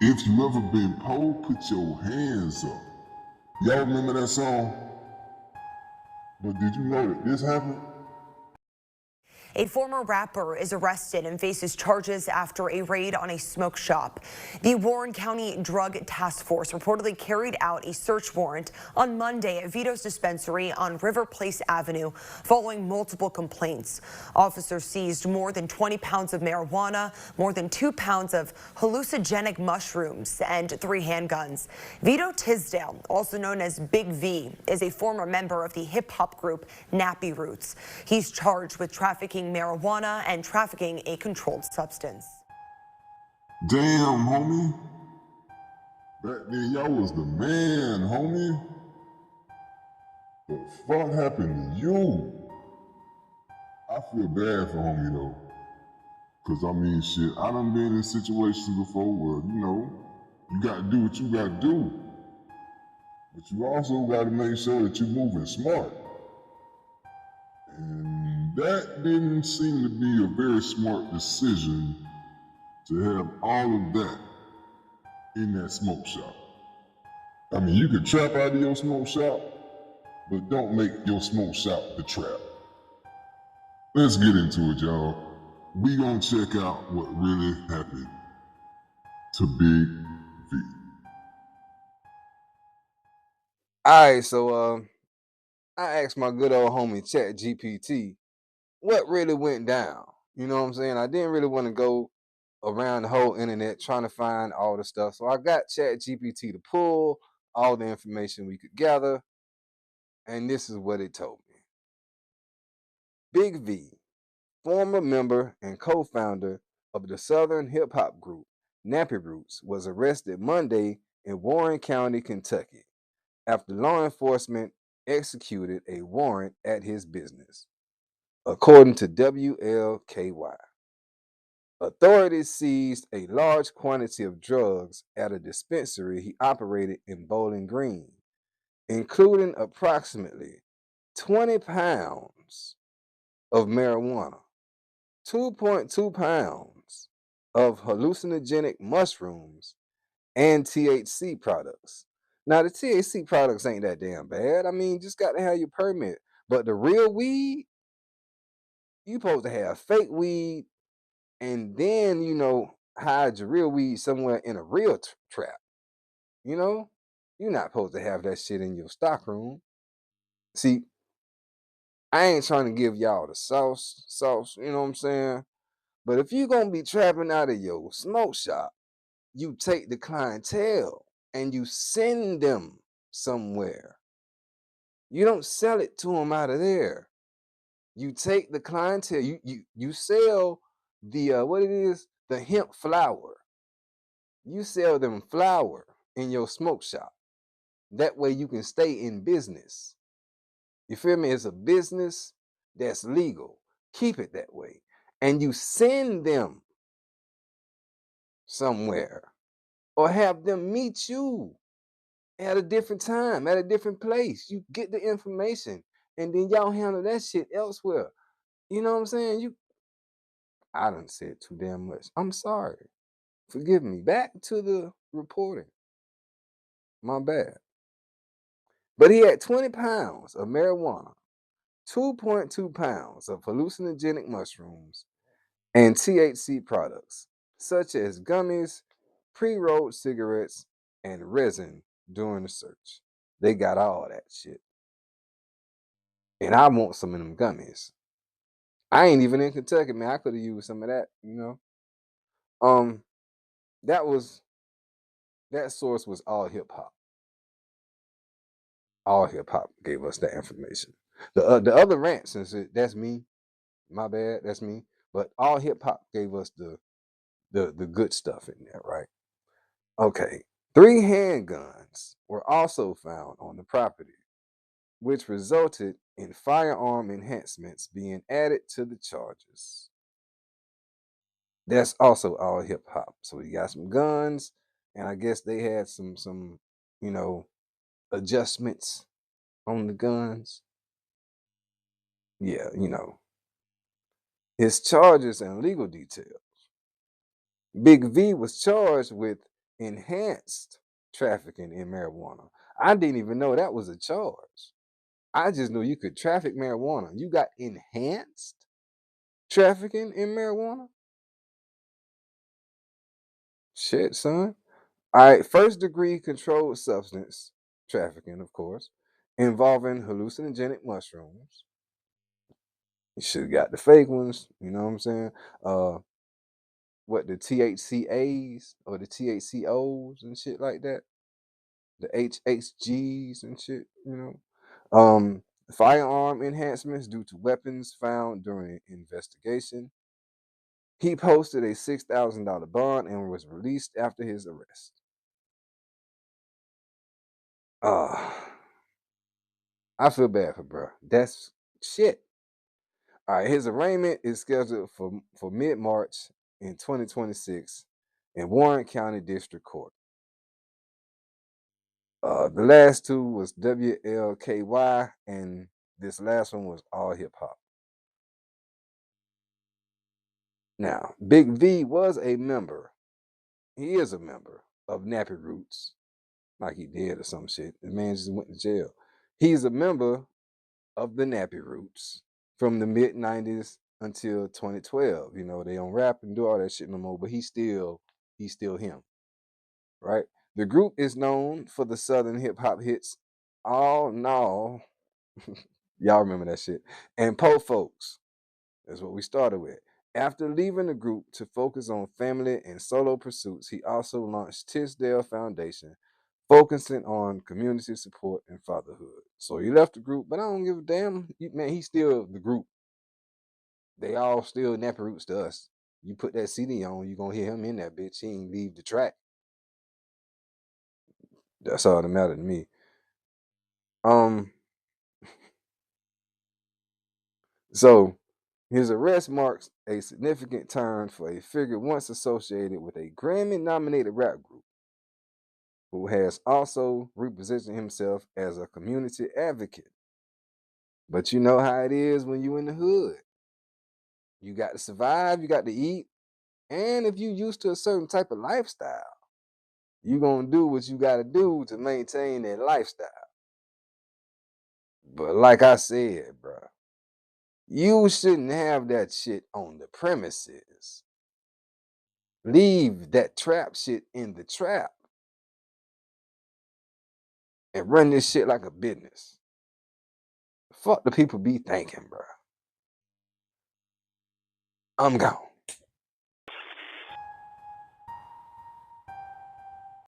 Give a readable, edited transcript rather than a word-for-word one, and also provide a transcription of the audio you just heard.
If you ever been poor, put your hands up. Y'all remember that song? But did you know that this happened? A former rapper is arrested and faces charges after a raid on a smoke shop. The Warren County Drug Task Force reportedly carried out a search warrant on Monday at Vito's dispensary on River Place Avenue following multiple complaints. Officers seized more than 20 pounds of marijuana, more than 2 pounds of hallucinogenic mushrooms, and 3 handguns. Vito Tisdale, also known as Big V, is a former member of the hip-hop group Nappy Roots. He's charged with trafficking marijuana and trafficking a controlled substance. Damn, homie. Back then, y'all was the man, homie. The fuck happened to you? I feel bad for homie though. Cause I mean shit, I done been in situations before where, you gotta do what you gotta do. But you also gotta make sure that you're moving smart. And that didn't seem to be a very smart decision to have all of that in that smoke shop. I mean, you can trap out of your smoke shop, but don't make your smoke shop the trap. Let's get into it, y'all. We gonna check out what really happened to Big V. All right, so I asked my good old homie Chat GPT what really went down. You know what I'm saying? I didn't really want to go around the whole internet trying to find all the stuff. So I got Chat GPT to pull all the information we could gather. And this is what it told me. Big V, former member and co-founder of the Southern hip hop group Nappy Roots, was arrested Monday in Warren County, Kentucky, after law enforcement executed a warrant at his business, according to WLKY. Authorities seized a large quantity of drugs at a dispensary he operated in Bowling Green, including approximately 20 pounds of marijuana, 2.2 pounds of hallucinogenic mushrooms, and THC products. Now, the THC products ain't that damn bad. I mean, just got to have your permit. But the real weed, you supposed to have fake weed and then, hide your real weed somewhere in a real trap. You know? You're not supposed to have that shit in your stock room. See, I ain't trying to give y'all the sauce, you know what I'm saying? But if you're going to be trapping out of your smoke shop, you take the clientele and you send them somewhere. You don't sell it to them out of there. You take the clientele, you sell the what it is, the hemp flower. You sell them flower in your smoke shop. That way you can stay in business. You feel me? It's a business that's legal. Keep it that way. And you send them somewhere or have them meet you at a different time, at a different place. You get the information and then y'all handle that shit elsewhere. You know what I'm saying? I done said too damn much. I'm sorry. Forgive me. Back to the reporting. My bad. But he had 20 pounds of marijuana, 2.2 pounds of hallucinogenic mushrooms, and THC products, such as gummies, pre-rolled cigarettes, and resin during the search. They got all that shit. And I want some of them gummies. I ain't even in Kentucky, man. I could have used some of that, Um, that source was all hip hop. All hip hop gave us that information. The other rant, since that's me, my bad, that's me. But all hip hop gave us the good stuff in there, right? Okay, 3 handguns were also found on the property, which resulted in firearm enhancements being added to the charges. That's also all hip hop. So you got some guns, and I guess they had some adjustments on the guns. Yeah, his charges and legal details. Big V was charged with enhanced trafficking in marijuana. I didn't even know that was a charge. I just knew you could traffic marijuana. You got enhanced trafficking in marijuana? Shit, son. All right, first degree controlled substance trafficking, of course, involving hallucinogenic mushrooms. You should have got the fake ones, you know what I'm saying? What, the THCAs or the THCOs and shit like that? The HHGs and shit, you know? Firearm enhancements due to weapons found during an investigation. He posted a $6,000 bond and was released after his arrest. I feel bad for bro. That's shit. All right, his arraignment is scheduled for mid-March in 2026 in Warren County District Court. The last two was WLKY, and this last one was all hip hop. Now, Big V was a member. He is a member of Nappy Roots, like he did or some shit. The man just went to jail. He's a member of the Nappy Roots from the mid-90s until 2012. You know, they don't rap and do all that shit no more, but he's still him, right? The group is known for the Southern hip hop hits All No. Y'all remember that shit. And Po Folks. That's what we started with. After leaving the group to focus on family and solo pursuits, he also launched Tisdale Foundation, focusing on community support and fatherhood. So he left the group, but I don't give a damn. Man, he's still the group. They all still Nappy Roots to us. You put that CD on, you're going to hear him in that bitch. He ain't leave the track. That's all that matters to me. So his arrest marks a significant turn for a figure once associated with a Grammy-nominated rap group who has also repositioned himself as a community advocate. But you know how it is when you in the hood. You got to survive, you got to eat, and if you used to a certain type of lifestyle, you going to do what you got to do to maintain that lifestyle. But like I said, bro, you shouldn't have that shit on the premises. Leave that trap shit in the trap and run this shit like a business. Fuck the people be thinking, bro. I'm gone.